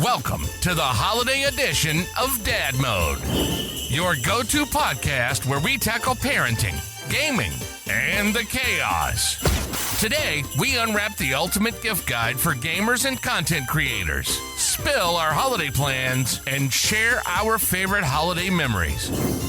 Welcome to the holiday edition of Dad Mode, your go-to podcast where we tackle parenting, gaming, and the chaos. Today, we unwrap the ultimate gift guide for gamers and content creators, spill our holiday plans, and share our favorite holiday memories.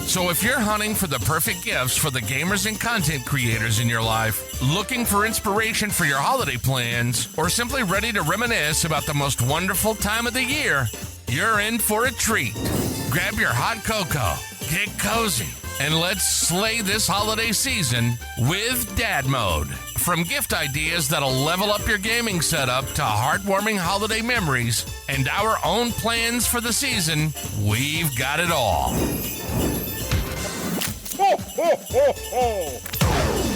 So if you're hunting for the perfect gifts for the gamers and content creators in your life, looking for inspiration for your holiday plans, or simply ready to reminisce about the most wonderful time of the year, you're in for a treat. Grab your hot cocoa, get cozy, and let's slay this holiday season with Dad Mode. From gift ideas that'll level up your gaming setup to heartwarming holiday memories and our own plans for the season, we've got it all. Ho, ho, ho, ho.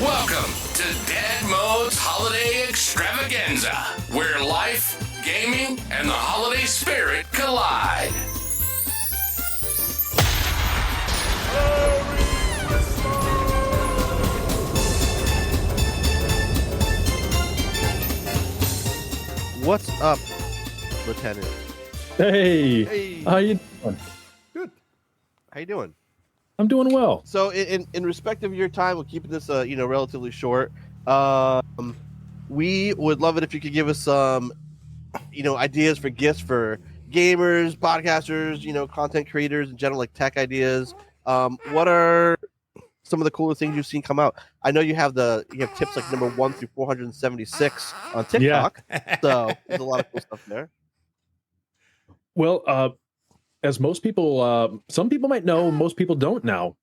Welcome to Dad Mode's Holiday Extravaganza, where life, gaming, and the holiday spirit collide. What's up, Lieutenant? Hey, how you doing? Good. How you doing? I'm doing well. So, in respect of your time, we're keeping this, relatively short. We would love it if you could give us some, ideas for gifts for gamers, podcasters, content creators in general, like tech ideas. What are some of the coolest things you've seen come out? I know you have tips like number 1 through 476 on TikTok. Yeah. So there's a lot of cool stuff there. Well, as most people, some people might know, most people don't now.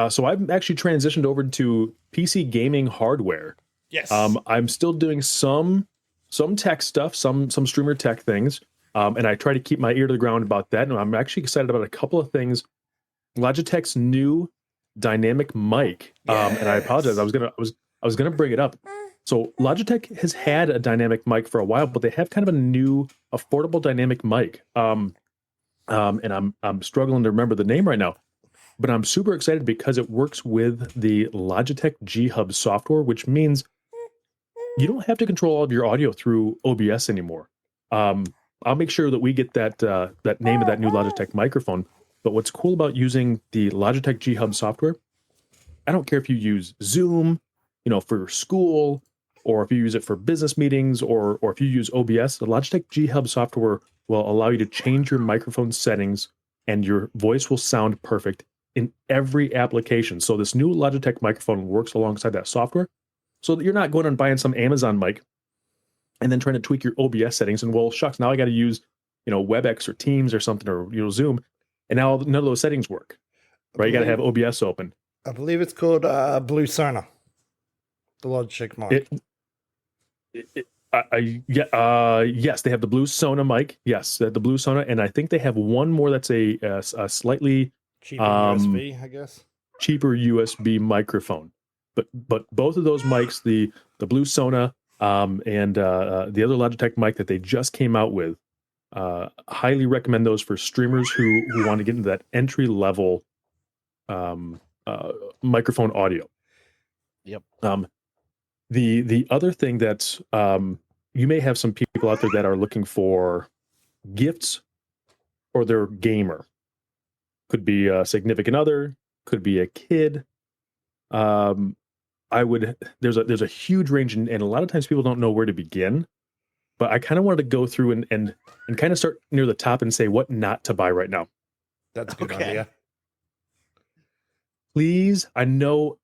So I've actually transitioned over to PC gaming hardware. Yes. I'm still doing some tech stuff, some streamer tech things, and I try to keep my ear to the ground about that. And I'm actually excited about a couple of things. Logitech's new dynamic mic, and I apologize. I was gonna bring it up. So Logitech has had a dynamic mic for a while, but they have kind of a new affordable dynamic mic. And I'm struggling to remember the name right now, but I'm super excited because it works with the Logitech G Hub software, which means you don't have to control all of your audio through OBS anymore. I'll make sure that we get that name of that new Logitech microphone. But what's cool about using the Logitech G Hub software, I don't care if you use Zoom, for school, or if you use it for business meetings, or if you use OBS, the Logitech G Hub software will allow you to change your microphone settings and your voice will sound perfect in every application. So this new Logitech microphone works alongside that software so that you're not going and buying some Amazon mic and then trying to tweak your OBS settings. And well, shucks, now I got to use, WebEx or Teams or something, or, Zoom. And now none of those settings work, right? You got to have OBS open. I believe it's called Blue Sona, the Logitech mic. Yes, they have the Blue Sona mic. Yes, the Blue Sona, and I think they have one more that's a slightly cheaper USB, I guess. Cheaper USB microphone. But both of those mics, the Blue Sona and the other Logitech mic that they just came out with, highly recommend those for streamers who want to get into that entry level microphone audio. Yep. The other thing that you may have some people out there that are looking for gifts for their gamer. Could be a significant other, could be a kid. There's a huge range, and a lot of times people don't know where to begin. But I kind of wanted to go through and kind of start near the top and say what not to buy right now. That's a good idea. Please, I know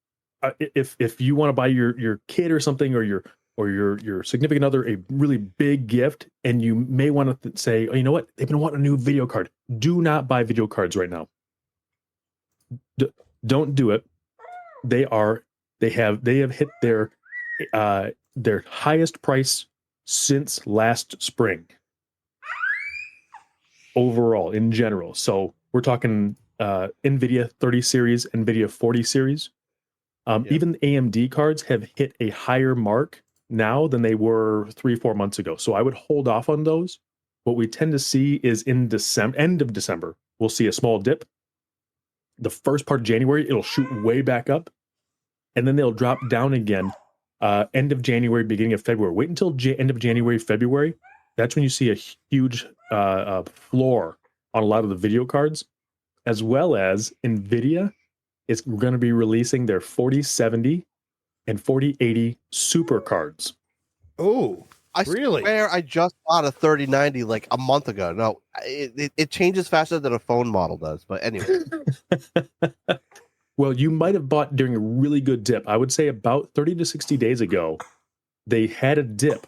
if you want to buy your kid or something, or your significant other a really big gift, and you may want to say, oh, you know what, they've been wanting a new video card. Do not buy video cards right now. Don't do it. They have hit their highest price since last spring overall in general. So we're talking NVIDIA 30 series, NVIDIA 40 series. Even AMD cards have hit a higher mark now than they were 3-4 months ago. So I would hold off on those. What we tend to see is in end of December, we'll see a small dip. The first part of January, it'll shoot way back up, and then they'll drop down again end of January, beginning of February. Wait until end of January, February. That's when you see a huge floor on a lot of the video cards, as well as NVIDIA is going to be releasing their 4070 and 4080 super cards. Oh, I really? swear I just bought a 3090 like a month ago. No, it changes faster than a phone model does. But anyway. Well, you might have bought during a really good dip. I would say about 30 to 60 days ago, they had a dip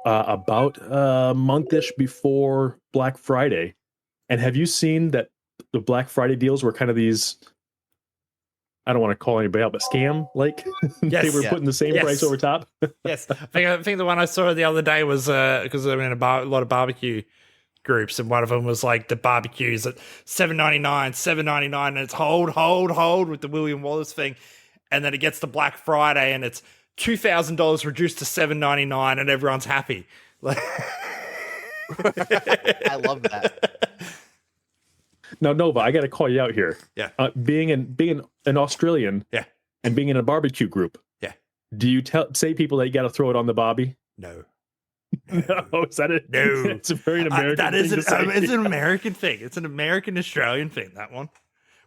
about a month-ish before Black Friday. And have you seen that the Black Friday deals were kind of these, I don't want to call anybody out, but scam, like Yes. they were putting the same price over top? Yes. I think the one I saw the other day was because I'm in a lot of barbecue groups, and one of them was like the barbecues at $7.99, $7.99, and it's hold with the William Wallace thing, and then it gets to Black Friday and it's $2,000 reduced to $7.99, and everyone's happy. I love that. Now, Nova, I got to call you out here. Yeah. Being an Australian, Yeah, and being in a barbecue group, yeah. do you say people that you got to throw it on the bobby? No. No, is that it? No. It's a very American that thing is to say. it's an American thing. It's an American Australian thing. That one.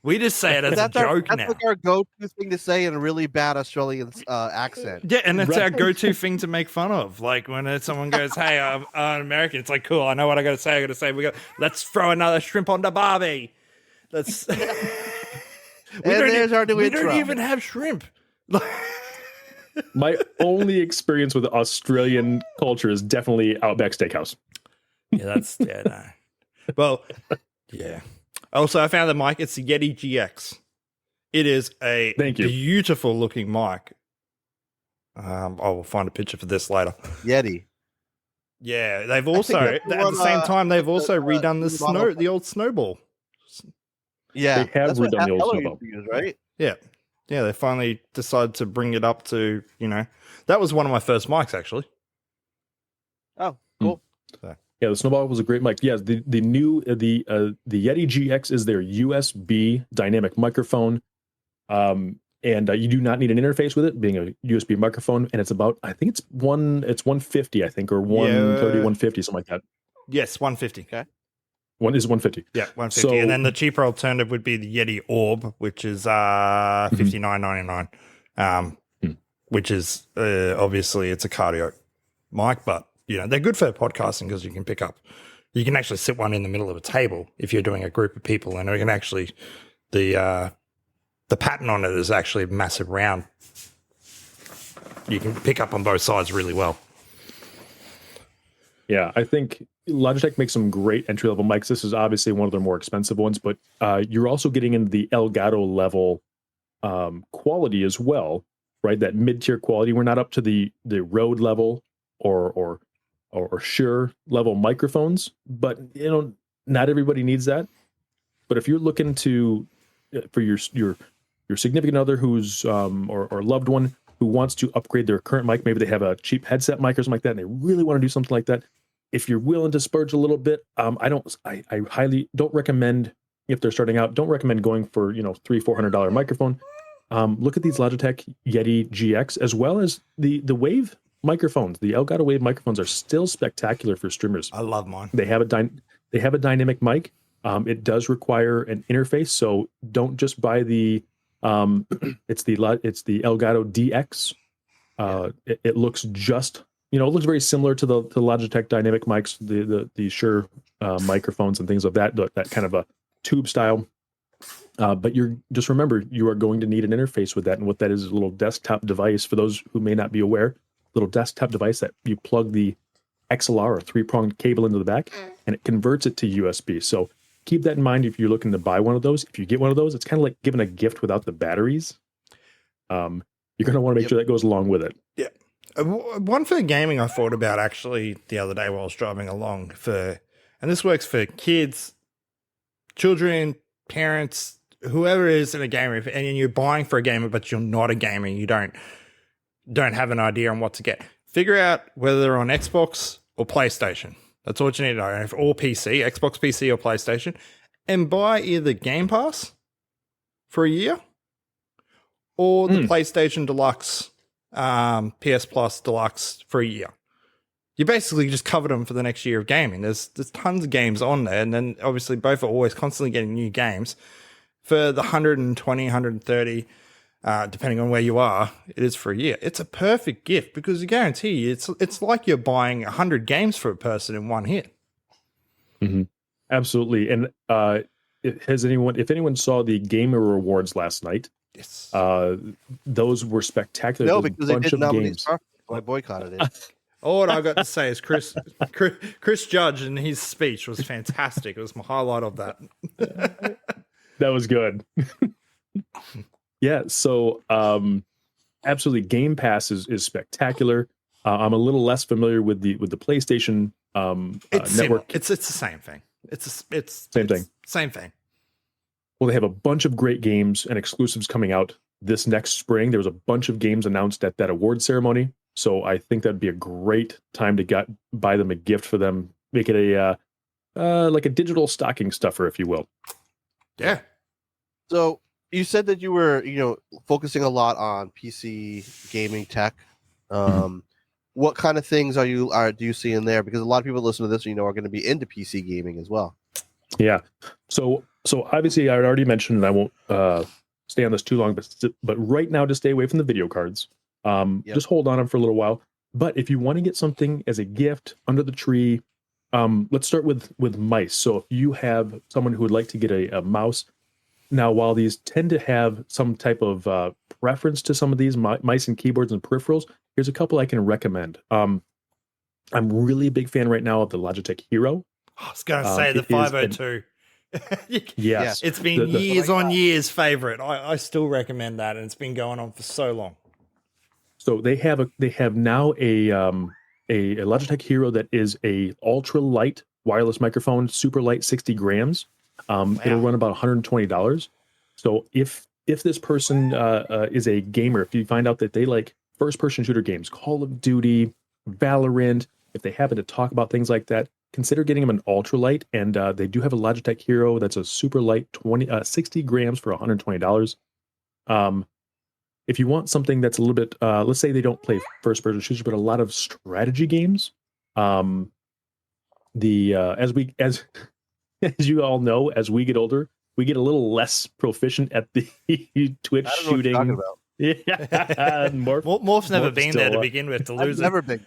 We just say it as a joke that's now. like our go-to thing to say in a really bad Australian accent. Yeah, and it's our Right. go-to thing to make fun of. Like when someone goes, "Hey, I'm an American," it's like, "Cool, I know what I got to say. I got to say, let's throw another shrimp on the barbie." Let's. There's our new we intro. don't even have shrimp. My only experience with Australian culture is definitely Outback Steakhouse. Yeah, no. Well, yeah. Also, I found the mic. It's the Yeti GX. It is a Thank you. beautiful looking mic. I will find a picture for this later. Yeti. Yeah, they've also at that's the the same one, time they've also redone model. the old snowball. Yeah, They have that's what redone the old Hello snowball. used to use, right? Yeah. Yeah, they finally decided to bring it up to, that was one of my first mics actually. Oh, cool. Yeah, the Snowball was a great mic. Yeah, the Yeti GX is their USB dynamic microphone, and you do not need an interface with it, being a USB microphone. And it's about, I think it's 150, I think, or 130, 150, something like that. Yes, 150. Okay. One is 150. Yeah, 150. So- and then the cheaper alternative would be the Yeti Orb, which is $59.99. Which is obviously it's a cardio mic, but they're good for podcasting because you can actually sit one in the middle of a table if you're doing a group of people, and you can actually the pattern on it is actually massive round. You can pick up on both sides really well. Yeah, I think Logitech makes some great entry-level mics. This is obviously one of their more expensive ones, but you're also getting into the Elgato level quality as well, right? That mid-tier quality. We're not up to the Rode level or Shure level microphones, but not everybody needs that. But if you're looking to for your significant other who's or loved one who wants to upgrade their current mic, maybe they have a cheap headset mic or something like that, and they really want to do something like that. If you're willing to splurge a little bit, I highly don't recommend, if they're starting out, don't recommend going for $300-400 microphone. Look at these Logitech Yeti GX, as well as the Wave microphones. The Elgato Wave microphones are still spectacular for streamers. I love mine. They have a dynamic mic. It does require an interface, so don't just buy the it's the Elgato DX. It looks just it looks very similar to the Logitech dynamic mics, the Shure microphones and things of that kind of a tube style. But remember, you are going to need an interface with that, and what that is a little desktop device. For those who may not be aware, little desktop device that you plug the XLR or 3-pronged cable into the back, and it converts it to USB. So keep that in mind if you're looking to buy one of those. If you get one of those, it's kind of like giving a gift without the batteries. You're going to want to make sure that goes along with it. Yeah. One for gaming I thought about actually the other day while I was driving along and this works for kids, children, parents, whoever is in a gamer, and you're buying for a gamer, but you're not a gamer, you don't have an idea on what to get. Figure out whether they're on Xbox or PlayStation. That's all you need to know. Or PC, Xbox, PC, or PlayStation, and buy either Game Pass for a year or the PlayStation Deluxe, PS Plus Deluxe for a year. you basically just covered them for the next year of gaming. There's tons of games on there, and then obviously both are always constantly getting new games. For the 120, 130, depending on where you are, it is for a year. It's a perfect gift because I guarantee you, it's like you're buying 100 games for a person in one hit. Mm-hmm. Absolutely. And if anyone saw the Gamer Awards last night, Yes, those were spectacular. No, There's because a they bunch didn't of nominate games. Starfield, so I boycotted it. all I got to say is Chris Judge and his speech was fantastic. It was my highlight of that. That was good. Yeah, so absolutely, Game Pass is spectacular. I'm a little less familiar with the PlayStation network. It's the same thing. Same thing. Well, they have a bunch of great games and exclusives coming out this next spring. There was a bunch of games announced at that award ceremony, so I think that'd be a great time to buy them a gift for them. Make it a like a digital stocking stuffer, if you will. Yeah. So you said that you were, focusing a lot on PC gaming tech. What kind of things do you see in there? Because a lot of people listen to this, are going to be into PC gaming as well. Yeah. So obviously, I already mentioned, and I won't stay on this too long, but right now, to stay away from the video cards. Just hold on them for a little while. But if you want to get something as a gift under the tree, let's start with mice. So if you have someone who would like to get a mouse, now while these tend to have some type of preference to some of these mice and keyboards and peripherals, here's a couple I can recommend. I'm really a big fan right now of the Logitech Hero. I was going to say the 502. Yes. It's been years favorite. I still recommend that, and it's been going on for so long. So they have now a Logitech Hero that is a ultra light wireless microphone, super light, 60 grams. It'll run about $120. So if this person is a gamer, if you find out that they like first person shooter games, Call of Duty, Valorant, if they happen to talk about things like that, consider getting them an ultralight. And they do have a Logitech Hero that's a super light 60 grams for $120. If you want something that's a little bit, let's say they don't play first person shooters, but a lot of strategy games, as you all know, as we get older, we get a little less proficient at the Twitch shooting. What you're talking about. Yeah, Morph's never been there to begin with. To lose, I've never been.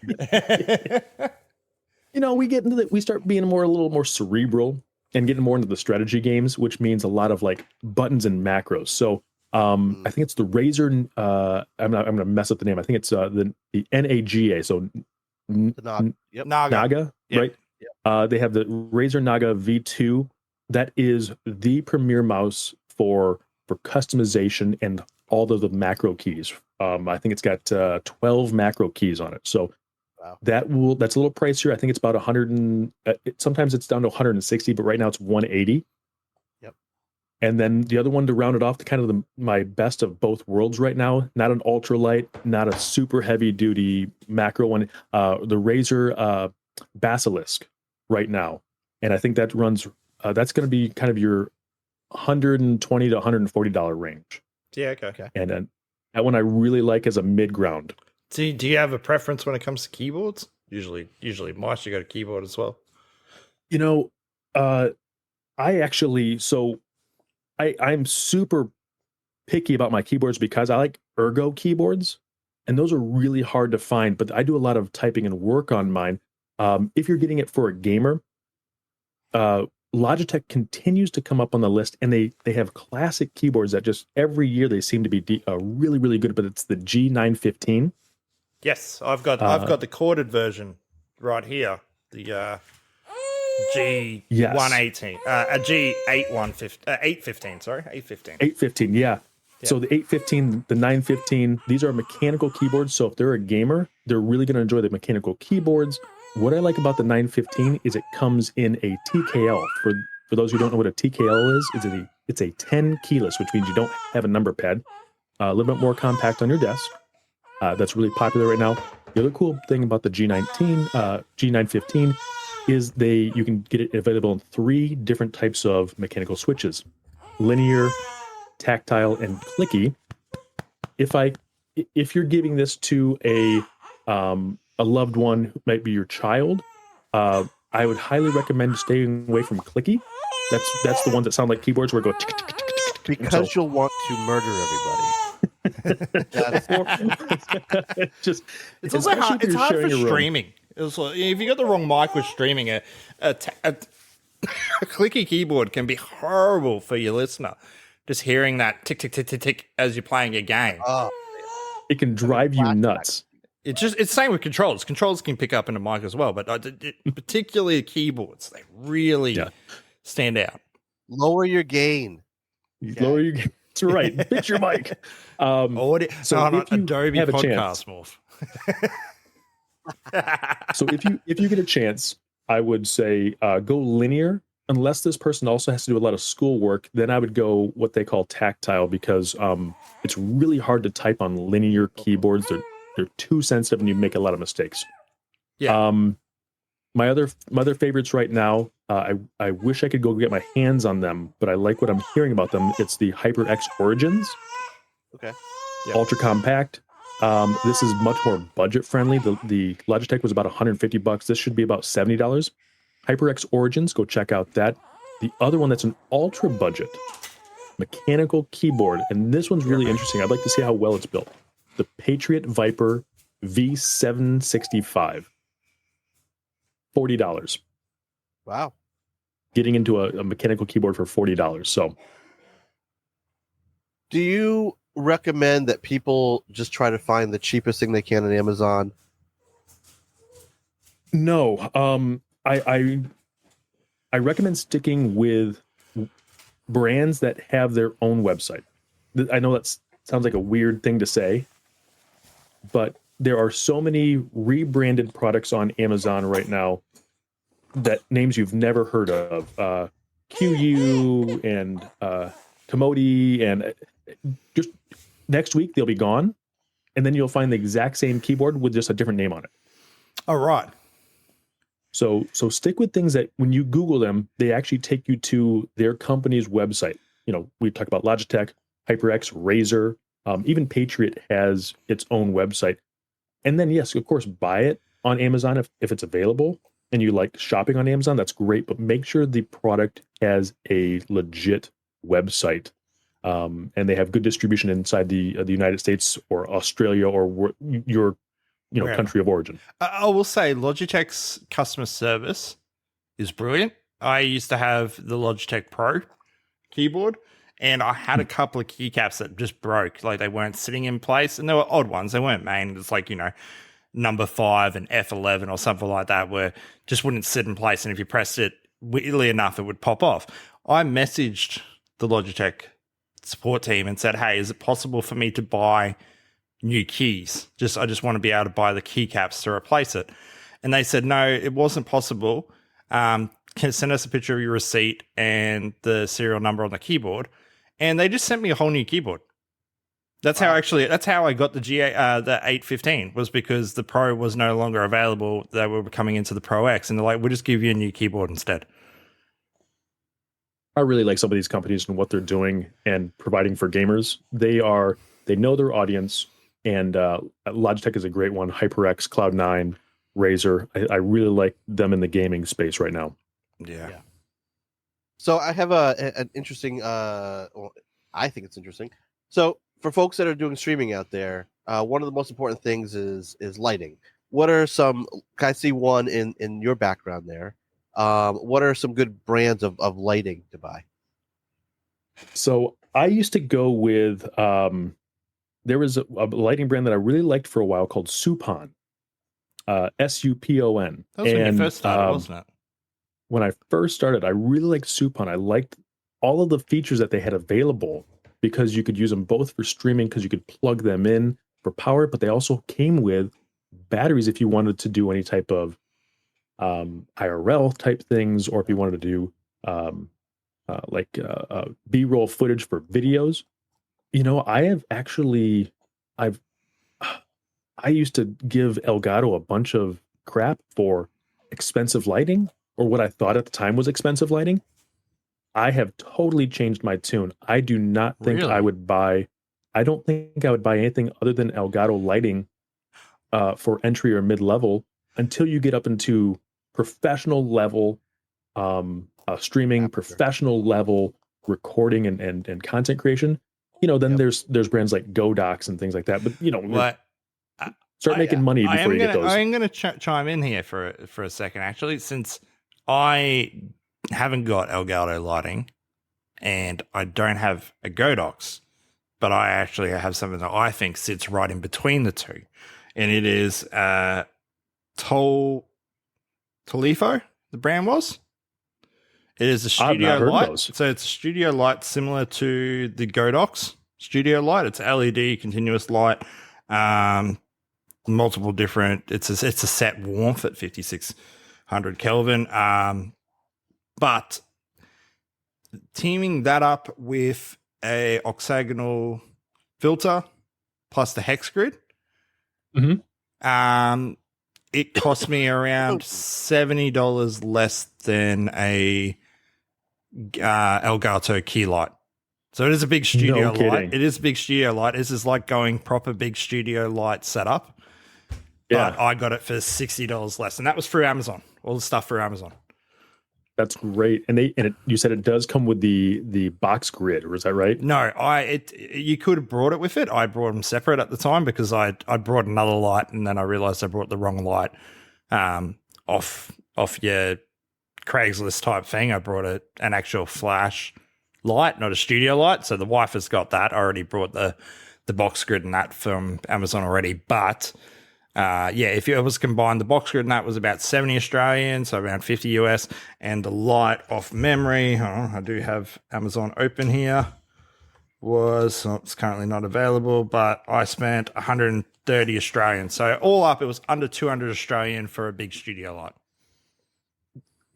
We start being a little more cerebral and getting more into the strategy games, which means a lot of like buttons and macros. So I think it's the Razer. I'm going to mess up the name. I think it's the NAGA. So Naga, Yep. right? Yep. They have the Razer Naga V2. That is the premier mouse for customization and all of the macro keys. I think it's got 12 macro keys on it. So wow. that's a little pricier. I think it's about 100. Sometimes it's down to 160, but right now it's 180. Yep. And then the other one to round it off, my best of both worlds right now. Not an ultralight, not a super heavy duty macro one. The Razer Basilisk right now, and I think that runs. That's going to be kind of your $120 to $140 range. Yeah, okay. And that one I really like as a mid ground. Do you have a preference when it comes to keyboards? Usually mice, you got a keyboard as well. I'm super picky about my keyboards because I like ergo keyboards, and those are really hard to find. But I do a lot of typing and work on mine. If you're getting it for a gamer, Logitech continues to come up on the list, and they have classic keyboards that just every year they seem to be really, really good. But it's the G915. Yes, I've got the corded version right here. The G118, a G815, 815. Sorry, 815. 815, yeah. So the 815, the 915, these are mechanical keyboards. So if they're a gamer, they're really going to enjoy the mechanical keyboards. What I like about the 915 is it comes in a TKL. For those who don't know what a TKL is, it's a 10 keyless, which means you don't have a number pad. A little bit more compact on your desk. That's really popular right now. The other cool thing about the G915 is you can get it available in 3 different types of mechanical switches: linear, tactile, and clicky. If you're giving this to a a loved one who might be your child, I would highly recommend staying away from clicky. That's the ones that sound like keyboards where it go tick, tick, tick, tick, tick. Because you'll want to murder everybody. It's also hard. It's hard for streaming. It's like, if you got the wrong mic with streaming, a clicky keyboard can be horrible for your listener. Just hearing that tick tick tick tick tick as you're playing a game. It can drive you nuts. It's same with controls. Controls can pick up in a mic as well, but particularly keyboards, they really stand out. Lower your gain. Lower your gain. That's right. Bitch your mic. So Adobe have a Podcast Morph. So if you get a chance, I would say go linear. Unless this person also has to do a lot of schoolwork, then I would go what they call tactile, because it's really hard to type on linear keyboards. They're too sensitive and you make a lot of mistakes. Yeah. My other favorites right now, I wish I could go get my hands on them, but I like what I'm hearing about them. It's the HyperX Origins. Okay. Yep. Ultra compact. This is much more budget friendly. The Logitech was about $150. This should be about $70. HyperX Origins, go check out that. The other one that's an ultra budget mechanical keyboard, and this one's really interesting. I'd like to see how well it's built. The Patriot Viper V765. $40. Wow. Getting into a mechanical keyboard for $40. So, do you recommend that people just try to find the cheapest thing they can on Amazon? No. I recommend sticking with brands that have their own website. I know that sounds like a weird thing to say, but there are so many rebranded products on Amazon right now that names you've never heard of. QU and Commodi, and just next week they'll be gone, and then you'll find the exact same keyboard with just a different name on it. All right. So stick with things that when you Google them, they actually take you to their company's website. You know, we talk about Logitech, HyperX, Razer, even Patriot has its own website. And then, yes, of course, buy it on Amazon if it's available and you like shopping on Amazon, that's great. But make sure the product has a legit website and they have good distribution inside the United States or Australia or your country of origin. I will say Logitech's customer service is brilliant. I used to have the Logitech Pro keyboard, and I had a couple of keycaps that just broke. Like, they weren't sitting in place, and they were odd ones. They weren't main. It's like, number 5 and F11 or something like that, where just wouldn't sit in place, and if you pressed it weirdly enough, it would pop off. I messaged the Logitech support team and said, hey, is it possible for me to buy new keys? I just want to be able to buy the keycaps to replace it. And they said, no, it wasn't possible. Can send us a picture of your receipt and the serial number on the keyboard. And they just sent me a whole new keyboard. That's how I got the G8, the 815, was because the Pro was no longer available. They were coming into the Pro X, and they're like, we'll just give you a new keyboard instead. I really like some of these companies and what they're doing and providing for gamers. They know their audience. And Logitech is a great one. HyperX, Cloud9, Razer. I really like them in the gaming space right now. Yeah. So I have an interesting. Well, I think it's interesting. So for folks that are doing streaming out there, one of the most important things is lighting. What are some? I see one in your background there. What are some good brands of lighting to buy? So I used to go with. There was a lighting brand that I really liked for a while called Supon, Supon. That was when you first started, wasn't it? When I first started, I really liked Supon. I liked all of the features that they had available because you could use them both for streaming, because you could plug them in for power, but they also came with batteries if you wanted to do any type of IRL type things, or if you wanted to do B-roll footage for videos. I used to give Elgato a bunch of crap for expensive lighting, or what I thought at the time was expensive lighting. I have totally changed my tune. I do not think Really? I don't think I would buy anything other than Elgato lighting for entry or mid-level until you get up into professional level streaming, professional level recording and content creation. Then there's brands like Godox and things like that. But start making money before you get those. I am going to chime in here for a second, actually, since I haven't got Elgato lighting and I don't have a Godox, but I actually have something that I think sits right in between the two, and it is Tolifo. The brand was. It is a studio light. So it's a studio light similar to the Godox studio light. It's LED continuous light. Multiple different. It's a set warmth at 5600 Kelvin. But teaming that up with a octagonal filter plus the hex grid, it cost me around $70 less than a Elgato key light. So it is a big studio light. It is a big studio light. This is like going proper big studio light setup. Yeah. But I got it for $60 less, and that was through Amazon. All the stuff through Amazon. That's great. And you said it does come with the box grid, or is that right? No, you could have brought it with it. I brought them separate at the time because I brought another light, and then I realized I brought the wrong light off your Craigslist type thing. I brought an actual flash light, not a studio light. So the wife has got that. I already brought the box grid and that from Amazon already. But if it was combined, the box grid and that was about 70 Australian, so around 50 US. And the light off memory, I do have Amazon open here, it's currently not available, but I spent 130 Australian. So all up, it was under 200 Australian for a big studio light.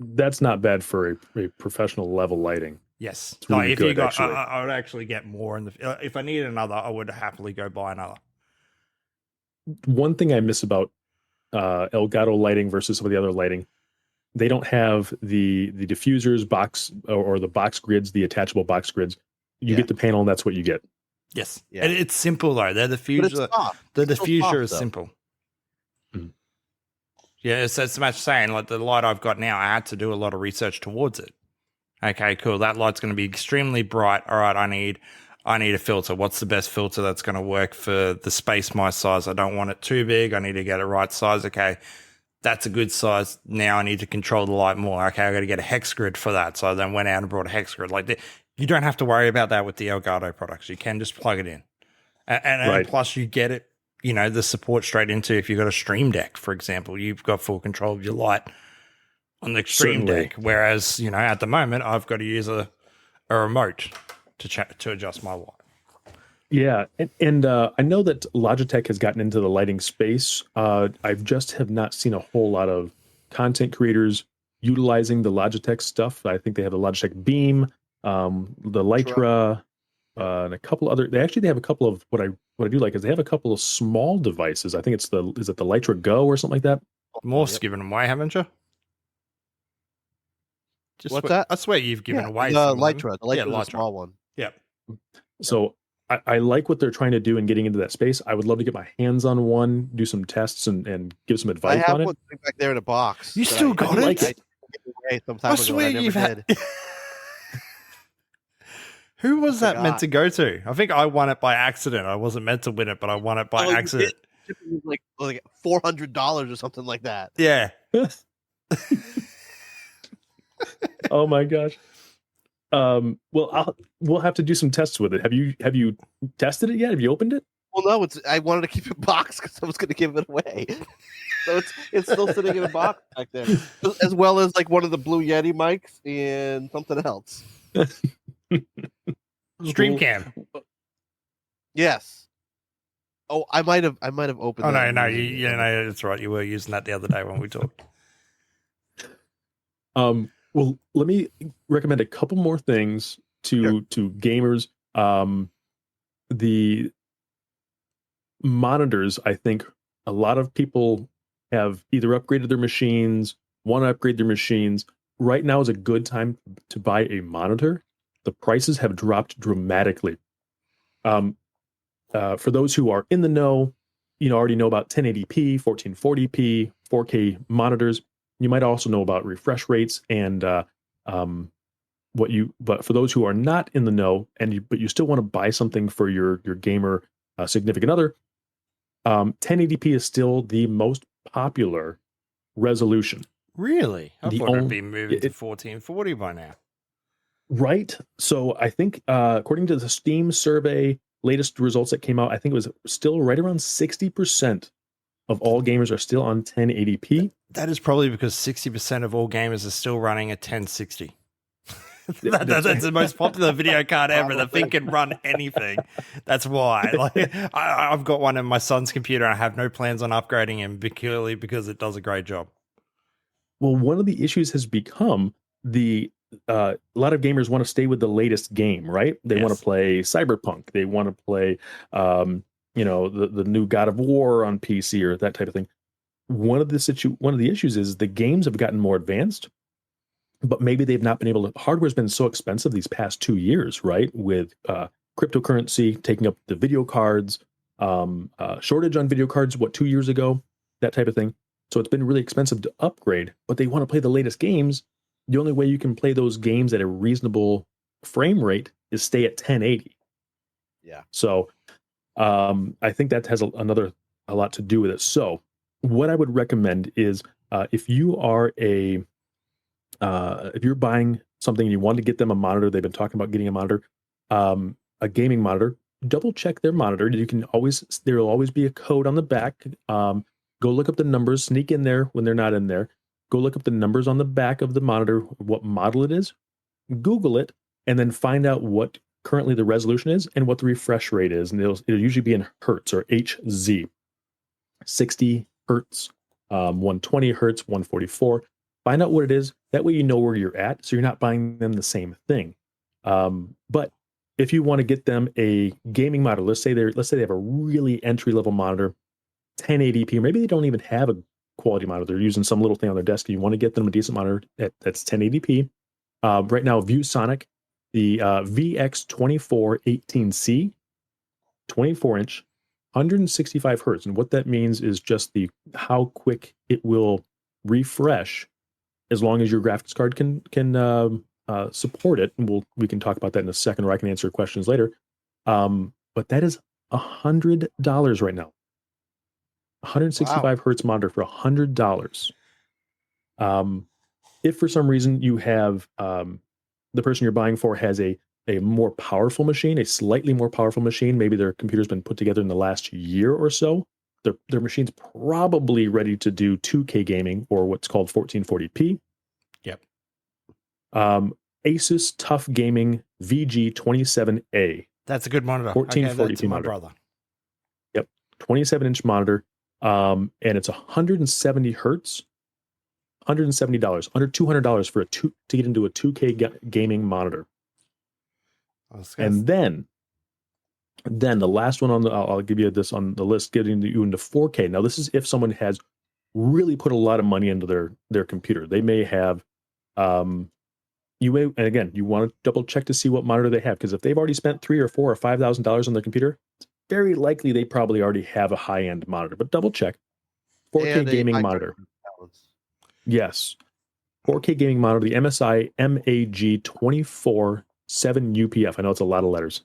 That's not bad for a professional level lighting. Yes. Really if good, you got, actually. I would actually get more. If I needed another, I would happily go buy another. One thing I miss about Elgato lighting versus some of the other lighting, they don't have the diffusers box or the box grids, the attachable box grids. You get the panel, and that's what you get. Yes. Yeah. And it's simple, though. The diffuser is simple. Yeah, it's as much saying, like the light I've got now, I had to do a lot of research towards it. Okay, cool. That light's going to be extremely bright. All right, I need a filter. What's the best filter that's going to work for the space my size? I don't want it too big. I need to get it right size. Okay, that's a good size. Now I need to control the light more. Okay, I got to get a hex grid for that. So I then went out and brought a hex grid. You don't have to worry about that with the Elgato products. You can just plug it in. And plus you get it, the support straight into, if you've got a Stream Deck, for example, you've got full control of your light on the Stream Deck. Whereas, at the moment, I've got to use a remote to adjust my light. Yeah, and I know that Logitech has gotten into the lighting space. I just have not seen a whole lot of content creators utilizing the Logitech stuff. I think they have the Logitech Beam, the Litra, and a couple other. They have a couple of what I do like is they have a couple of small devices. I think is it the Litra Go or something like that? Morph's given them away, haven't you? What's that? I swear you've given away the Litra. The Litra is Litra. a small one. Yep. So I like what they're trying to do in getting into that space. I would love to get my hands on one, do some tests, and give some advice on it. I have one back there in a box. You still got it? I swear you've had. Who was that meant to go to? I think I won it by accident. I wasn't meant to win it, but I won it by accident. It was like $400 or something like that. Yeah. Oh my gosh. Well, we'll have to do some tests with it. Have you tested it yet? Have you opened it? Well, no. I wanted to keep it boxed because I was going to give it away. So it's still sitting in a box back there, as well as like one of the Blue Yeti mics and something else. Stream cam. Yes. Oh, I might have opened. Oh no, that's right. You were using that the other day when we talked. Well, let me recommend a couple more things to gamers. The monitors, I think a lot of people have either upgraded their machines, want to upgrade their machines. Right now is a good time to buy a monitor. The prices have dropped dramatically. For those who are in the know, already know about 1080p, 1440p, 4K monitors. You might also know about refresh rates and but for those who are not in the know but you still want to buy something for your gamer significant other, 1080p is still the most popular resolution. Really? I thought it'd be moving to 1440 by now. Right. So I think according to the Steam survey, latest results that came out, I think it was still right around 60% of all gamers are still on 1080p. That is probably because 60% of all gamers are still running a 1060. That's the most popular video card ever. The thing can run anything. That's why. Like, I've got one on my son's computer. And I have no plans on upgrading him purely because it does a great job. Well, one of the issues has become a lot of gamers want to stay with the latest game, right? They want to play Cyberpunk. They want to play, the new God of War on PC or that type of thing. One of the issues is the games have gotten more advanced, but maybe they've not been able to. Hardware's been so expensive these past 2 years, right? With cryptocurrency taking up the video cards, shortage on video cards, 2 years ago, that type of thing. So it's been really expensive to upgrade, but they want to play the latest games. The only way you can play those games at a reasonable frame rate is stay at 1080. Yeah. So I think that has a lot to do with it. So what I would recommend is if you are if you're buying something and you want to get them a monitor, they've been talking about getting a monitor, a gaming monitor, double check their monitor. There will always be a code on the back. Go look up the numbers, sneak in there when they're not in there. Go look up the numbers on the back of the monitor, what model it is, Google it, and then find out what currently the resolution is and what the refresh rate is. And it'll usually be in hertz or Hz, 60 hertz, 120 hertz, 144. Find out what it is. That way you know where you're at, so you're not buying them the same thing. But if you want to get them a gaming monitor, let's say they have a really entry-level monitor, 1080p, or maybe they don't even have a quality monitor. They're using some little thing on their desk. You want to get them a decent monitor that's 1080p. Right now, ViewSonic, the VX2418C, 24-inch, 165 hertz. And what that means is just how quick it will refresh as long as your graphics card can support it. And we can talk about that in a second, or I can answer questions later. But that is $100 right now. 165 hertz monitor for $100. If for some reason you have the person you're buying for has a more powerful machine, a slightly more powerful machine, maybe their computer's been put together in the last year or so, their machine's probably ready to do 2K gaming or what's called 1440p. Yep. Asus Tough Gaming VG27A. That's a good monitor. 1440p monitor. Brother. Yep. 27-inch monitor. And it's 170 hertz, $170, under $200 to get into a 2K gaming monitor. And then the last one I'll give you this on the list, getting you into 4K. Now, this is if someone has really put a lot of money into their computer. They may have, and again, you want to double check to see what monitor they have, because if they've already spent $3,000 or $4,000 or $5,000 on their computer, very likely they probably already have a high-end monitor, but double check. 4K gaming monitor. Yes. 4K gaming monitor, the MSI MAG247 UPF. I know it's a lot of letters.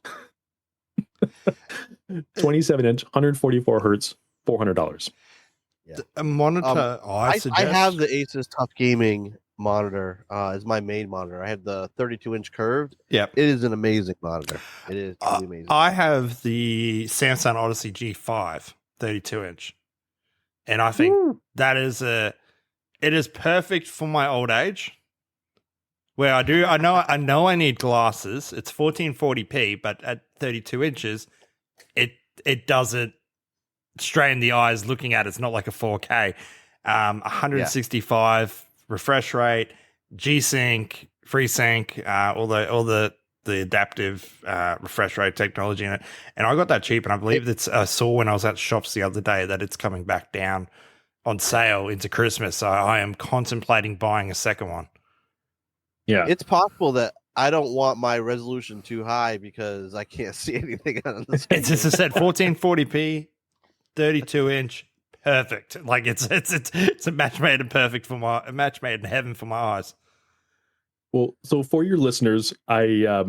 27-inch, 144 hertz, $400. Yeah. A monitor. I have the Asus Tough Gaming monitor as my main monitor. I have the 32-inch curved. Yep. It is an amazing monitor. It is truly amazing. I have the Samsung Odyssey G5 32-inch, and I think that is it is perfect for my old age. Where I know I need glasses. It's 1440p, but at 32 inches, it doesn't strain the eyes looking at it. It's not like a 4K. 165 refresh rate, G-Sync, FreeSync, all the adaptive refresh rate technology in it. And I got that cheap, and I believe I saw when I was at shops the other day that it's coming back down on sale into Christmas. So I am contemplating buying a second one. Yeah, it's possible that I don't want my resolution too high because I can't see anything on the screen. It's just I said 1440p, 32-inch, perfect. Like it's a match made in a match made in heaven for my eyes. Well, so for your listeners, I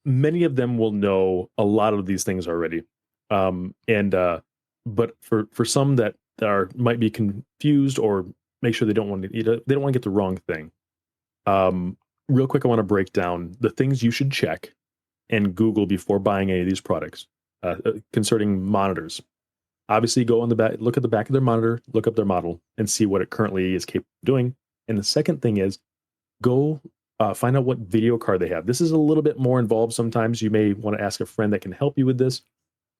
many of them will know a lot of these things already, but for some that might be confused or make sure they don't want to get the wrong thing. Real quick, I want to break down the things you should check and Google before buying any of these products concerning monitors. Obviously, go on the back, look at the back of their monitor, look up their model, and see what it currently is capable of doing. And the second thing is go find out what video card they have. This is a little bit more involved. Sometimes you may want to ask a friend that can help you with this.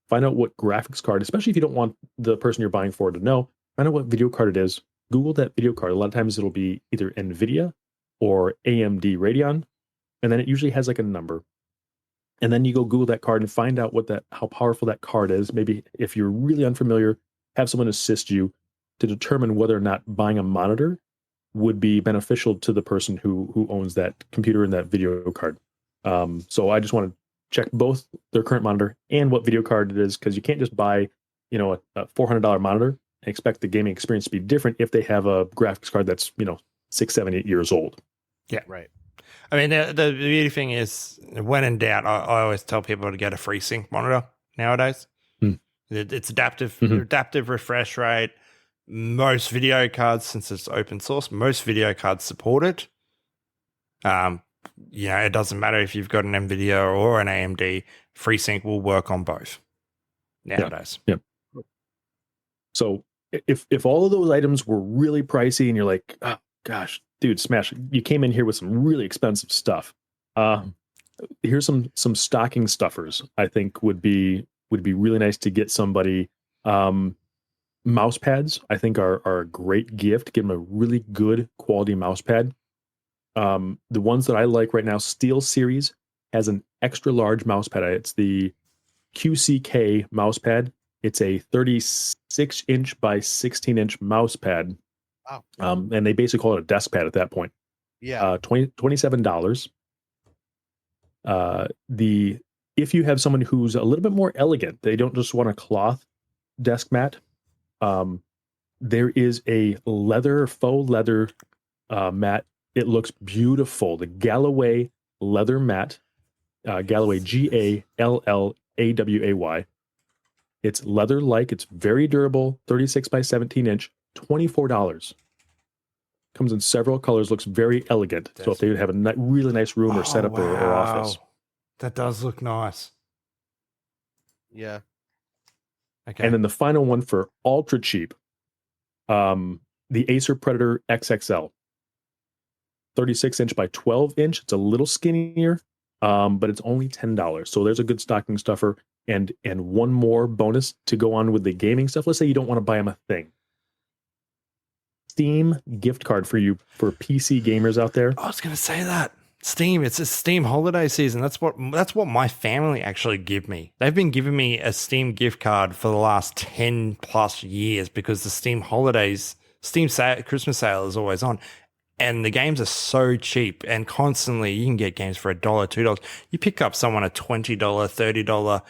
Find out what graphics card, especially if you don't want the person you're buying for to know. Find out what video card it is. Google that video card. A lot of times it'll be either NVIDIA or AMD Radeon, and then it usually has like a number. And then you go Google that card and find out how powerful that card is. Maybe if you're really unfamiliar, have someone assist you to determine whether or not buying a monitor would be beneficial to the person who owns that computer and that video card. So I just want to check both their current monitor and what video card it is, because you can't just buy, a $400 monitor and expect the gaming experience to be different if they have a graphics card that's 6, 7, 8 years old. Yeah, right. I mean, the beauty thing is, when in doubt, I always tell people to get a FreeSync monitor nowadays. It's adaptive, adaptive refresh rate. Most video cards, since it's open source, most video cards support it. It doesn't matter if you've got an NVIDIA or an AMD, FreeSync will work on both nowadays. Yeah. So if all of those items were really pricey and you're like, oh gosh, dude, Smash, you came in here with some really expensive stuff. Here's some stocking stuffers I think would be really nice to get somebody. Mouse pads, I think, are a great gift. Give them a really good quality mouse pad. The ones that I like right now, Steel Series has an extra large mouse pad. It's the QCK mouse pad. It's a 36-inch by 16-inch mouse pad. Wow. And they basically call it a desk pad at that point. Yeah. $27. If you have someone who's a little bit more elegant, they don't just want a cloth desk mat. There is a faux leather mat. It looks beautiful. The Galloway leather mat, Galloway Gallaway. It's leather-like. It's very durable. 36 by 17 inch. $24. Comes in several colors. Looks very elegant. So if they would have a really nice room or setup or office, that does look nice. Yeah. Okay. And then the final one for ultra cheap, the Acer Predator XXL, 36-inch by 12-inch. It's a little skinnier, but it's only $10. So there's a good stocking stuffer. And one more bonus to go on with the gaming stuff. Let's say you don't want to buy them a thing. Steam gift card for you for PC gamers out there. I was going to say that. Steam, it's a Steam holiday season. That's what my family actually give me. They've been giving me a Steam gift card for the last 10 plus years because the Steam Christmas sale is always on. And the games are so cheap, and constantly you can get games for $1, $2. You pick up someone a $20, $30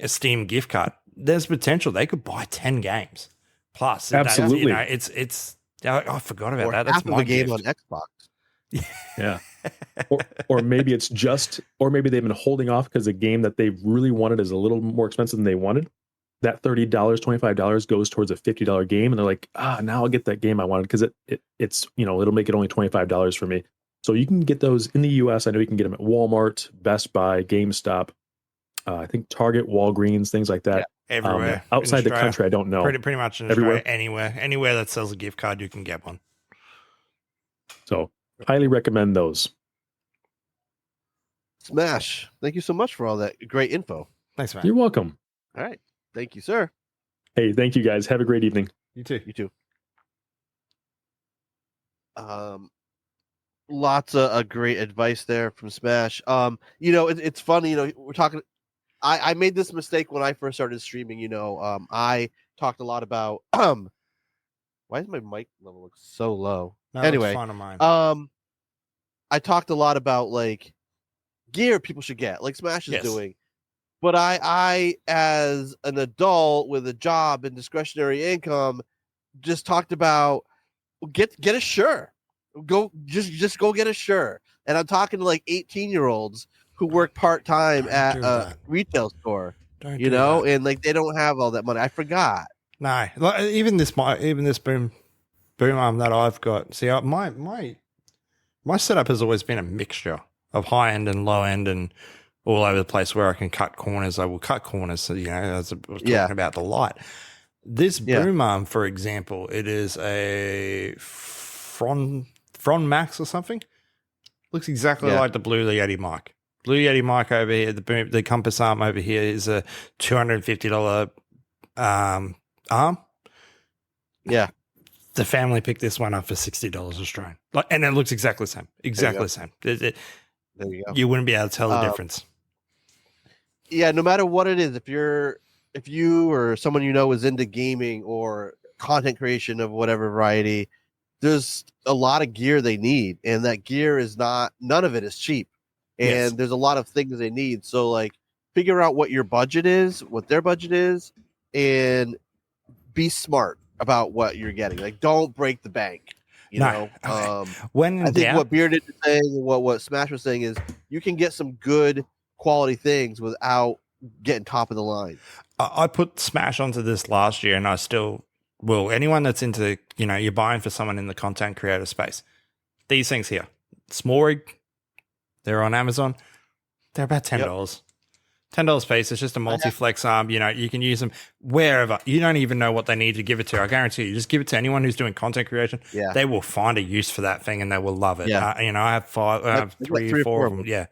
Steam gift card. There's potential they could buy 10 games plus. Absolutely. It's I forgot about that. That's Half my of the game gift. on Xbox. Yeah. or maybe maybe they've been holding off because the game that they really wanted is a little more expensive than they wanted. That $30, $25 goes towards a $50 game, and they're like, now I'll get that game I wanted because it's it'll make it only $25 for me. So you can get those in the US. I know you can get them at Walmart, Best Buy, GameStop, I think Target, Walgreens, things like that. Yeah, everywhere. Outside the country, I don't know. Pretty much in Australia, anywhere that sells a gift card, you can get one. So highly recommend those. Smash. Thank you so much for all that great info. Thanks, man. You're welcome. All right. Thank you, sir. Hey, thank you guys. Have a great evening. You too. You too. Lots of great advice there from Smash. It's funny, we're talking. I made this mistake when I first started streaming. I talked a lot about. Why does my mic level look so low? Anyway, fun of mine. I talked a lot about like gear people should get, like Smash is doing. But I, as an adult with a job and discretionary income, just talked about get a Shure. Just go get a Shure. And I'm talking to like 18-year-olds who work part-time at a retail store. And like they don't have all that money. I forgot. No, like, even this boom arm that I've got. See, my setup has always been a mixture of high end and low end, and all over the place. Where I can cut corners, I will cut corners. So as I was talking about the light. This boom arm, for example, it is a Fron Max or something. Looks exactly like the Blue Yeti mic. Blue Yeti mic over here. The compass arm over here is a $250 arm. Yeah. The family picked this one up for $60 Australian. And it looks exactly the same. Exactly the same. There you go. You wouldn't be able to tell the difference. Yeah, no matter what it is, if you or someone you know is into gaming or content creation of whatever variety, there's a lot of gear they need, and that gear is none of it is cheap. And there's a lot of things they need. So like figure out what your budget is, what their budget is, and be smart about what you're getting. Like don't break the bank. You know, when I think what Bearded is saying and what Smash was saying is you can get some good quality things without getting top of the line. I put Smash onto this last year, and I still will. Anyone that's into, you're buying for someone in the content creator space, these things here, small rig, they're on Amazon. They're about $10. $10 piece. It's just a multi-flex arm. You can use them wherever. You don't even know what they need to give it to. I guarantee you, just give it to anyone who's doing content creation. Yeah. They will find a use for that thing, and they will love it. Yeah. I have three or four of them. Yeah.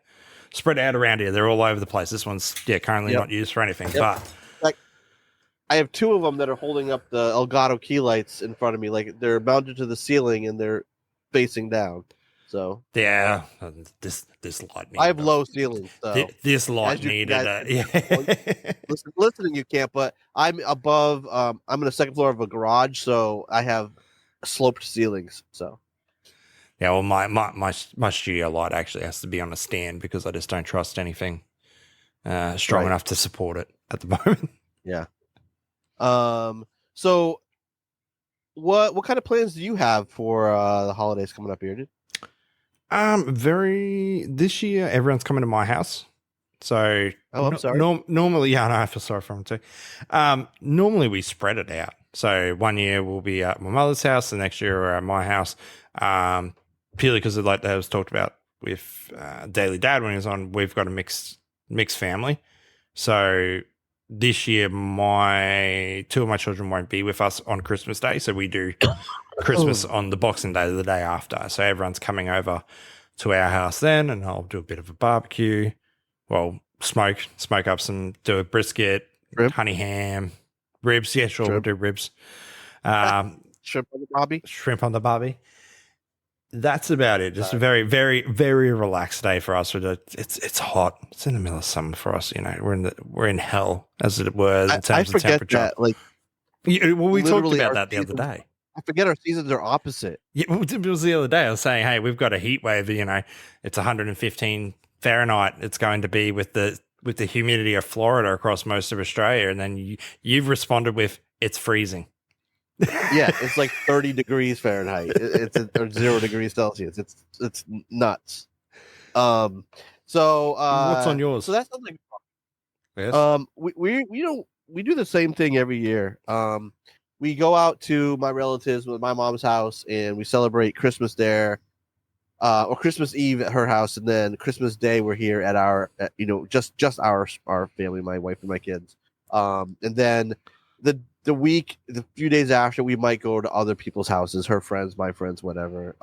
Spread out around here. They're all over the place. This one's currently not used for anything. But like, I have two of them that are holding up the Elgato key lights in front of me. Like they're mounted to the ceiling and they're facing down. So this light. I have low ceilings. So this light needed it. Listening, you can't. But I'm above. I'm on the second floor of a garage, so I have sloped ceilings. So. Yeah, well, my studio light actually has to be on a stand because I just don't trust anything strong enough to support it at the moment. Yeah. So, what kind of plans do you have for the holidays coming up here, dude? This year everyone's coming to my house. So, I'm sorry. Normally, I feel sorry for them too. Normally we spread it out. So one year we'll be at my mother's house, the next year we're at my house. Purely because of like that was talked about with Daily Dad when he was on, we've got a mixed family. So this year, two of my children won't be with us on Christmas Day. So we do Christmas on the Boxing Day, the day after. So everyone's coming over to our house then, and I'll do a bit of a barbecue. Well, smoke up do a brisket, honey ham, ribs. Yeah, sure, we'll do ribs. Shrimp on the barbie. That's about it. Just a very, very, very relaxed day for us. It's hot. It's in the middle of summer for us. We're in hell, as it were, in terms of temperature. That, like, we talked about that the other day. I forget our seasons are opposite. Yeah, it was the other day. I was saying, hey, we've got a heat wave. It's 115 Fahrenheit. It's going to be with the humidity of Florida across most of Australia, and then you've responded with, it's freezing. Yeah, it's like 30 degrees Fahrenheit. It's or 0 degrees Celsius. It's nuts. So what's on yours? So that sounds like yes. We do the same thing every year. We go out to my relatives with my mom's house and we celebrate Christmas there, or Christmas Eve at her house, and then Christmas Day we're here at our just our family, my wife and my kids. And then the few days after, we might go to other people's houses, her friends, my friends, whatever.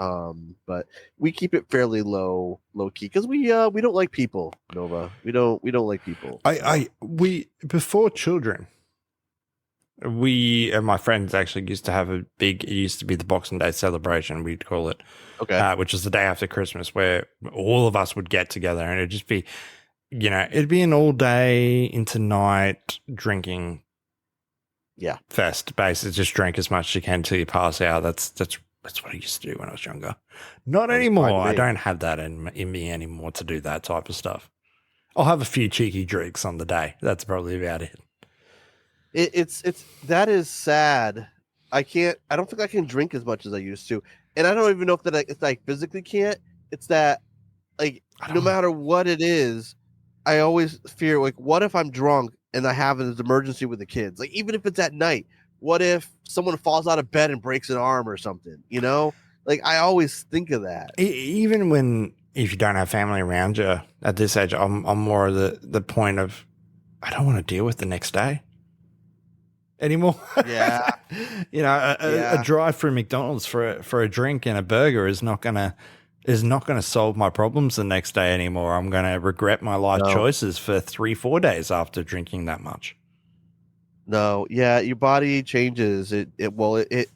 But we keep it fairly low key because we don't like people, Nova. We don't like people. We before children, we and my friends actually used to have it used to be the Boxing Day celebration, we'd call it. Okay. Which is the day after Christmas, where all of us would get together, and it'd just be, it'd be an all day into night drinking. Yeah, fest. Basically, just drink as much as you can till you pass out. That's what I used to do when I was younger. Not anymore. I don't have that in me anymore to do that type of stuff. I'll have a few cheeky drinks on the day. That's probably about it. It's that is sad. I don't think I can drink as much as I used to, and I don't even know if it's like physically can't. It's that like no matter what it is, I always fear like what if I'm drunk and I have an emergency with the kids? Like even if it's at night, what if someone falls out of bed and breaks an arm or something? You know, like I always think of that. Even if you don't have family around you at this age, I'm more the point of I don't want to deal with the next day anymore. Yeah. A drive through McDonald's for a drink and a burger is not gonna solve my problems the next day anymore. I'm gonna regret my life choices for 3-4 days after drinking that much. No, yeah, your body changes. It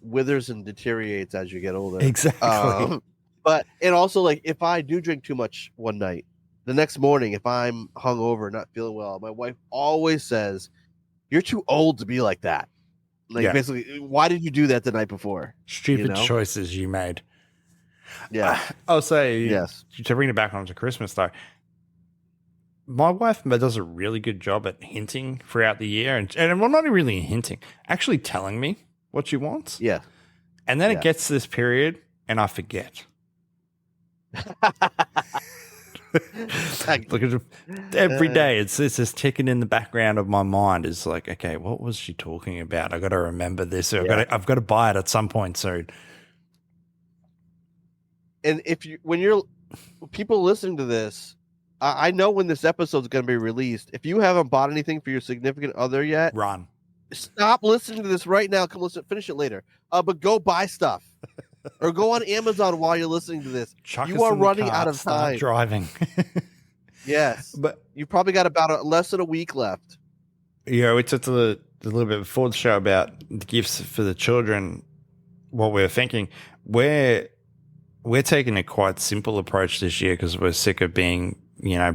withers and deteriorates as you get older. Exactly. But and also like if I do drink too much one night, the next morning if I'm hungover, not feeling well, my wife always says, "You're too old to be like that." Like basically, why did you do that the night before? Stupid choices you made. Yeah, I'll say yes. To bring it back onto Christmas though, my wife does a really good job at hinting throughout the year, and well, not really hinting, actually telling me what she wants. Yeah, and then it gets to this period, and I forget. Look at every day. It's just ticking in the background of my mind. Is like, okay, what was she talking about? I got to remember this. I've got to buy it at some point soon. And when you're people listening to this, I know when this episode is going to be released. If you haven't bought anything for your significant other yet, run. Stop listening to this right now. Come listen. Finish it later. But go buy stuff. Or go on Amazon while you're listening to this. You are running out of time. Start driving. Yes, but you probably got about less than a week left. Yeah, we talked a little bit before the show about the gifts for the children. What we're thinking, we're taking a quite simple approach this year because we're sick of being,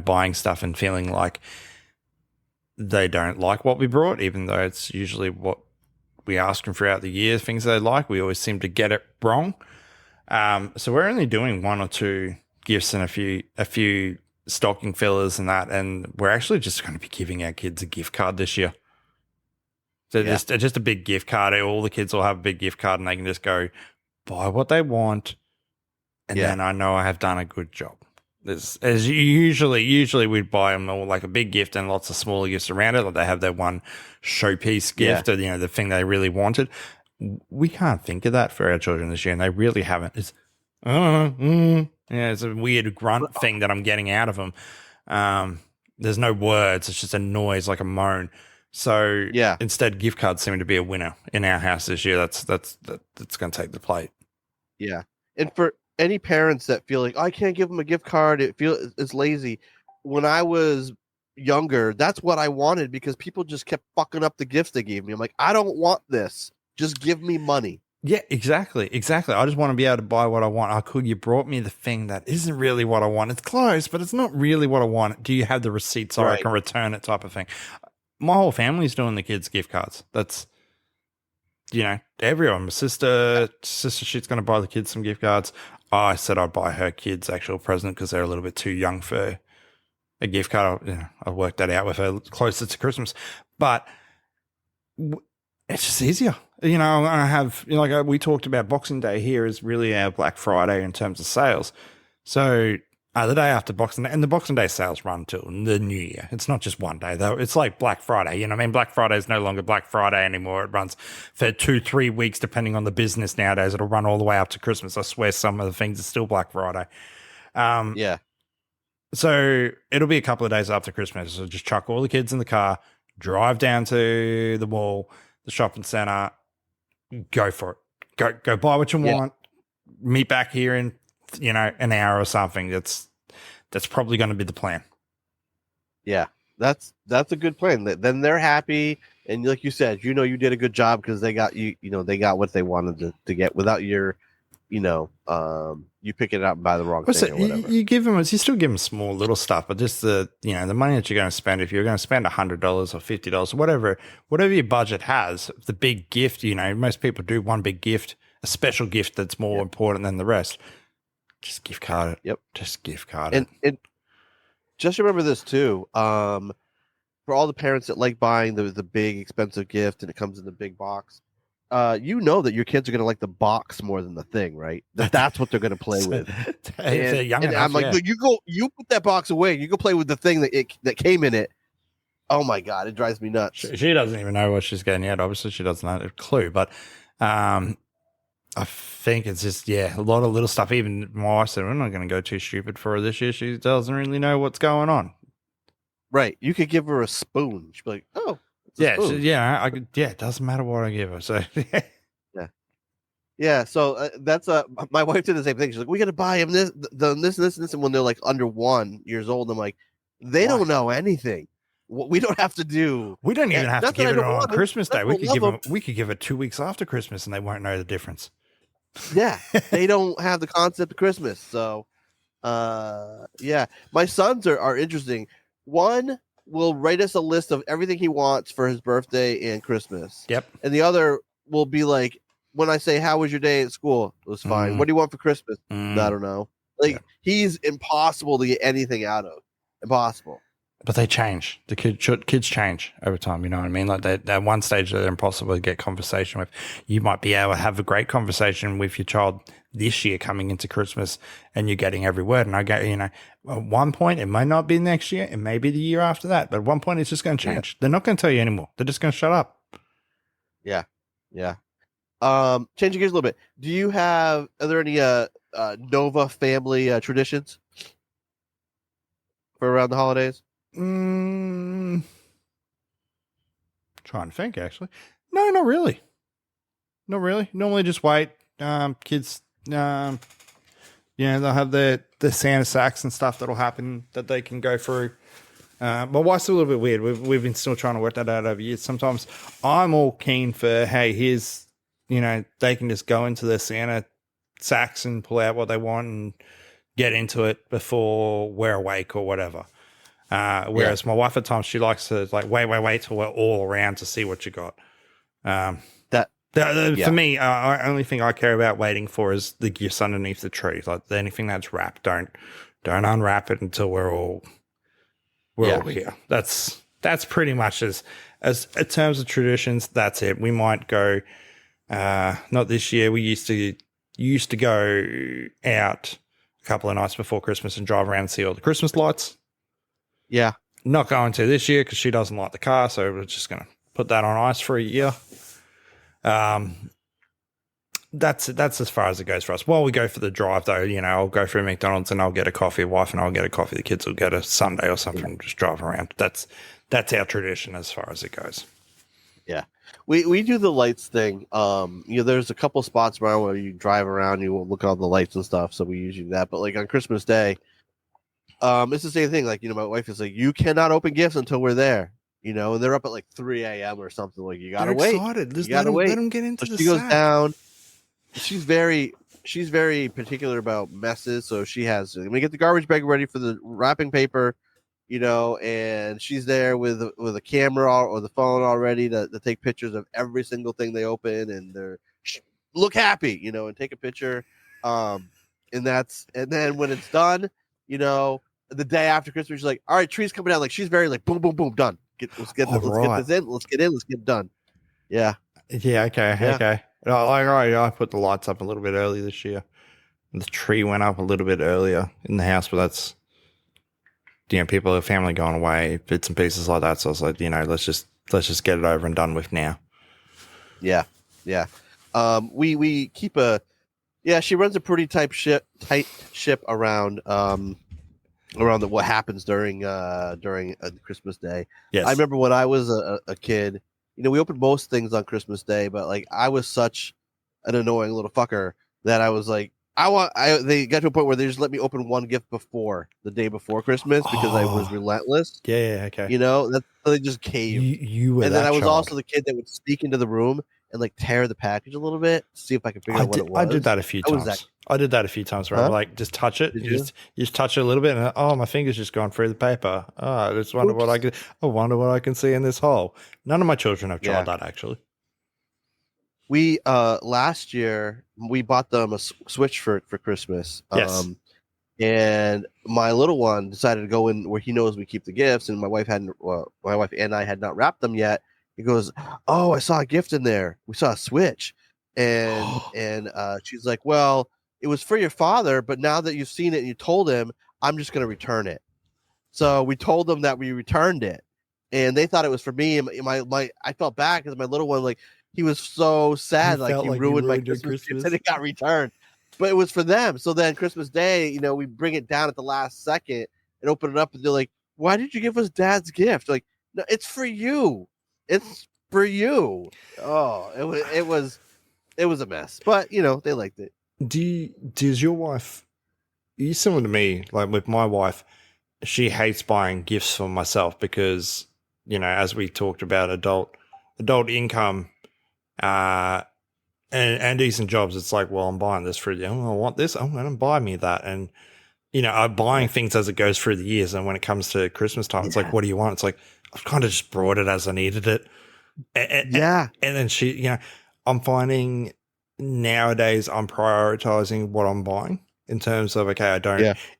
buying stuff and feeling like they don't like what we brought, even though it's usually what we ask them throughout the year, things they like. We always seem to get it wrong. So we're only doing 1 or 2 gifts and a few stocking fillers and that, and we're actually just going to be giving our kids a gift card this year. So just a big gift card. All the kids will have a big gift card, and they can just go buy what they want, and then I know I have done a good job. As usually we'd buy them all like a big gift and lots of smaller gifts around it. Like they have their one showpiece gift or the thing they really wanted. We can't think of that for our children this year, and they really haven't. It's it's a weird grunt thing that I'm getting out of them. There's no words; it's just a noise like a moan. So instead, gift cards seem to be a winner in our house this year. That's going to take the plate. Yeah, and for any parents that feel like I can't give them a gift card, it's lazy. When I was younger, that's what I wanted because people just kept fucking up the gifts they gave me. I'm like, I don't want this. Just give me money. Yeah, exactly. I just want to be able to buy what I want. Oh, cool. You brought me the thing that isn't really what I want. It's close, but it's not really what I want. Do you have the receipt so I can return it type of thing? My whole family's doing the kids' gift cards. That's, everyone. My sister, she's going to buy the kids some gift cards. I said I'd buy her kids actual present because they're a little bit too young for a gift card. I worked that out with her closer to Christmas. But it's just easier. I have, we talked about Boxing Day here is really our Black Friday in terms of sales. So the day after Boxing Day, and the Boxing Day sales run till the new year. It's not just one day, though. It's like Black Friday. Black Friday is no longer Black Friday anymore. It runs for 2-3 weeks, depending on the business nowadays. It'll run all the way up to Christmas. I swear some of the things are still Black Friday. So it'll be a couple of days after Christmas. So just chuck all the kids in the car, drive down to the mall, the shopping center, go for it. Go buy what you want. Meet back here in an hour or something. That's probably going to be the plan. Yeah, that's a good plan. Then they're happy, and like you said, you did a good job because they got they got what they wanted to get without your you pick it up and buy the wrong thing or whatever. You still give them small little stuff, but just the the money that you're going to spend. If you're going to spend $100 or $50, whatever your budget has, the big gift. Most people do one big gift, a special gift that's more important than the rest. Just gift card it. Yep. Just gift card it. And just remember this too. For all the parents that like buying the big expensive gift and it comes in the big box, you know that your kids are going to like the box more than the thing, right? That's what they're going to play with. If they're young enough, I'm like, yeah. look, you put that box away. You go play with the thing that came in it. Oh my god, it drives me nuts. She doesn't even know what she's getting yet. Obviously, she doesn't have a clue. But I think it's just, a lot of little stuff. Even my wife said, we're not going to go too stupid for her this year. She doesn't really know what's going on. Right. You could give her a spoon. She'd be like, oh, it's a spoon. It doesn't matter what I give her. So, Yeah, so that's my wife did the same thing. She's like, we got to buy him this, and when they're like under 1 years old, I'm like, they don't know anything. What we don't have to do. We don't even have to give it on Christmas Day. We could give it 2 weeks after Christmas, and they won't know the difference. Yeah, they don't have the concept of Christmas. So, my sons are interesting. One will write us a list of everything he wants for his birthday and Christmas. Yep. And the other will be like, when I say, how was your day at school? It was fine. What do you want for Christmas? I don't know. He's impossible to get anything out of. Impossible. But they change. The kids change over time. You know what I mean? Like at one stage, they're impossible to get conversation with. You might be able to have a great conversation with your child this year coming into Christmas, and you're getting every word. And I get, at one point, it might not be next year. It may be the year after that. But at one point, it's just going to change. Yeah. They're not going to tell you anymore. They're just going to shut up. Yeah. Yeah. Changing gears a little bit. Are there any Nova family traditions for around the holidays? Trying to think, actually. No, not really. Not really. Normally just wait. Kids, they'll have the Santa sacks and stuff that'll happen that they can go through. My wife's a little bit weird. We've been still trying to work that out over years. Sometimes I'm all keen for, hey, here's, they can just go into the Santa sacks and pull out what they want and get into it before we're awake or whatever. Whereas my wife at times, she likes to wait till we're all around to see what you got. For me, only thing I care about waiting for is the gifts underneath the tree. Like anything that's wrapped, don't unwrap it until we're all here. That's pretty much as in terms of traditions. That's it. We might go. Not this year. We used to go out a couple of nights before Christmas and drive around and see all the Christmas lights. Yeah. Not going to this year because she doesn't like the car, so we're just going to put that on ice for a year. That's as far as it goes for us. While we go for the drive, though, I'll go through McDonald's and I'll get a coffee. Wife and I'll get a coffee. The kids will get a sundae or something and just drive around. That's our tradition as far as it goes. Yeah. We do the lights thing. There's a couple spots around where you drive around, you will look at all the lights and stuff, so we usually do that. But on Christmas Day, it's the same thing. My wife is like, you cannot open gifts until we're there. And they're up at 3 a.m. or something. You gotta wait. Excited. Just let them get into the she goes down. She's very particular about messes, so she has to get the garbage bag ready for the wrapping paper, and she's there with a camera or the phone already to take pictures of every single thing they open, and they're look happy, and take a picture. And then when it's done, the day after Christmas, she's like, all right, tree's coming down. She's very boom, boom, boom, done. Let's get this in. Let's get it done. Yeah. Yeah. Okay. Yeah. Okay. I put the lights up a little bit early this year. The tree went up a little bit earlier in the house, but that's, people, family going away, bits and pieces like that. So I was like, let's just get it over and done with now. Yeah. Yeah. We keep she runs a pretty tight ship around what happens during Christmas Day. Yes. I remember when I was a kid, we opened most things on Christmas Day, but I was such an annoying little fucker that I was like, they got to a point where they just let me open one gift before the day before Christmas because I was Yeah. relentless. Okay. They just caved. You were and then I was child. also the kid that would sneak into the room and tear the package a little bit, see if I could figure out what it was. I did that a few times. I did that a few times where I just touch it. You just touch it a little bit, and my finger's just gone through the paper. I just wonder what I can see in this hole. None of my children have tried that actually. We last year we bought them a Switch for Christmas. Yes. And my little one decided to go in where he knows we keep the gifts, and my wife and I had not wrapped them yet. He goes, "Oh, I saw a gift in there. We saw a Switch," and she's like, "Well, it was for your father, but now that you've seen it and you told him, I'm just going to return it." So we told them that we returned it, and they thought it was for me. And I felt bad because my little one, like, he was so sad, like he ruined my Christmas gift and it got returned. But it was for them. So then Christmas Day, you know, we bring it down at the last second and open it up, and they're like, "Why did you give us Dad's gift?" Like, no, it's for you. It's for you. Oh, it was a mess. But you know, they liked it. Does your wife? You similar to me? Like with my wife, she hates buying gifts for myself because, you know, as we talked about adult income, and decent jobs, it's like, well, I'm buying this for you. Oh, I want this. I'm going to buy me that. And, you know, I'm buying things as it goes through the years. And when it comes to Christmas time, it's like, what do you want? It's like, I've kind of just brought it as I needed it. And then she, you know, I'm finding nowadays I'm prioritizing what I'm buying in terms of, okay,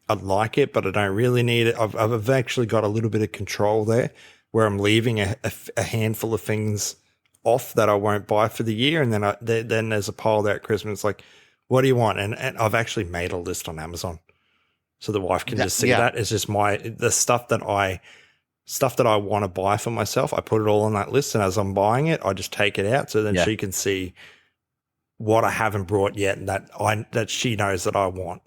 I like it, but I don't really need it. I've actually got a little bit of control there where I'm leaving a handful of things off that I won't buy for the year, and then there's a pile there at Christmas. It's like, what do you want? And I've actually made a list on Amazon, so the wife can just see that. It's just the stuff that I want to buy for myself. I put it all on that list, and as I'm buying it, I just take it out so then she can see what I haven't brought yet, and that she knows that I want.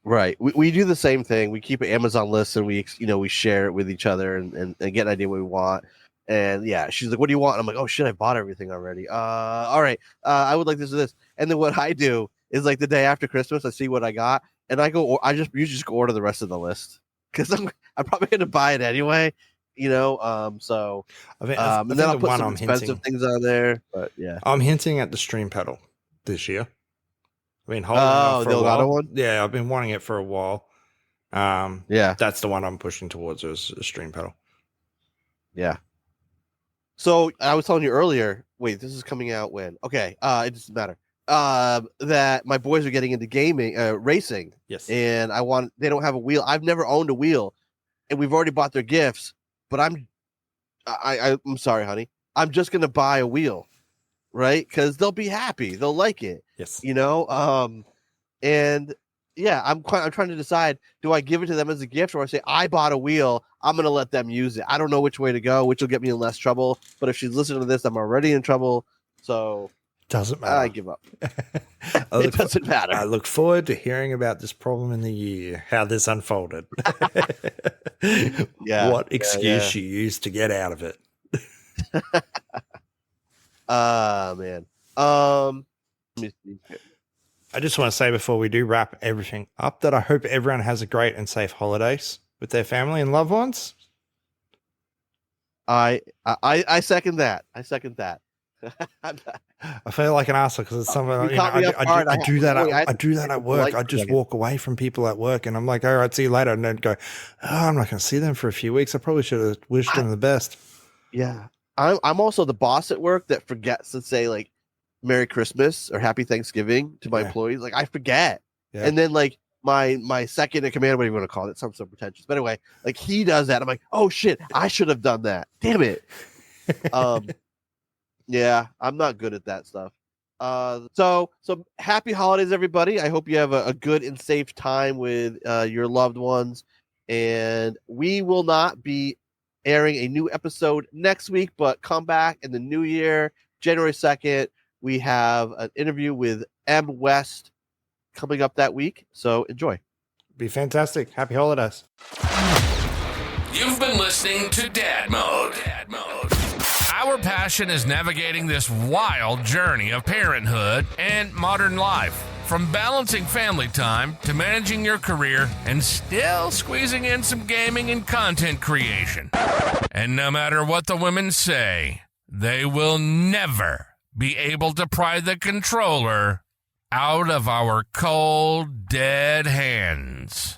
Right. We do the same thing. We keep an Amazon list, and we share it with each other and get an idea what we want. And yeah, she's like, "What do you want?" And I'm like, "Oh shit, I bought everything already. All right. I would like this or this." And then what I do is, like, the day after Christmas, I see what I got, and I usually just go order the rest of the list because I'm probably going to buy it anyway, you know. So and then I'll put some expensive things on there. But yeah, I'm hinting at the stream pedal this year. I've been holding it for a while. One? Yeah, I've been wanting it for a while. That's the one I'm pushing towards is a stream pedal. Yeah. So I was telling you earlier, wait, this is coming out when? Okay, it doesn't matter. That my boys are getting into gaming, racing. Yes. And they don't have a wheel. I've never owned a wheel, and we've already bought their gifts, but I'm sorry, honey. I'm just going to buy a wheel, right? Because they'll be happy. They'll like it. Yes. You know, and yeah, I'm trying to decide, do I give it to them as a gift or I say, I bought a wheel, I'm going to let them use it. I don't know which way to go, which will get me in less trouble. But if she's listening to this, I'm already in trouble. So doesn't matter. I give up. It doesn't matter. I look forward to hearing about this problem in the year, how this unfolded. What excuse you used to get out of it. Man. Let me see. I just want to say before we do wrap everything up that I hope everyone has a great and safe holidays with their family and loved ones. I second that. I second that. I feel like an asshole because it's something I do that at work. I just walk away from people at work and I'm like, all right, see you later, and then go, I'm not going to see them for a few weeks. I probably should have wished them the best. Yeah, I'm also the boss at work that forgets to say, like, Merry Christmas or Happy Thanksgiving to my employees. Like, I forget. Yeah. And then, like, my second in command, whatever you want to call it, sounds so pretentious. But anyway, like, he does that. I'm like, oh shit, I should have done that. Damn it. Yeah, I'm not good at that stuff. So happy holidays, everybody. I hope you have a good and safe time with your loved ones. And we will not be airing a new episode next week, but come back in the new year, January 2nd. We have an interview with M. West coming up that week, so enjoy. Be fantastic. Happy holidays. You've been listening to DadMode. Our passion is navigating this wild journey of parenthood and modern life. From balancing family time to managing your career and still squeezing in some gaming and content creation. And no matter what the women say, they will never be able to pry the controller out of our cold, dead hands.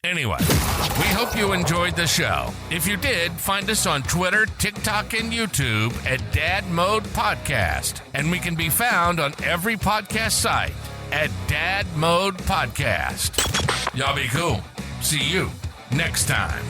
Anyway, we hope you enjoyed the show. If you did, find us on Twitter, TikTok, and YouTube at DadMode Podcast. And we can be found on every podcast site. at DadMode Podcast. Y'all be cool. See you next time.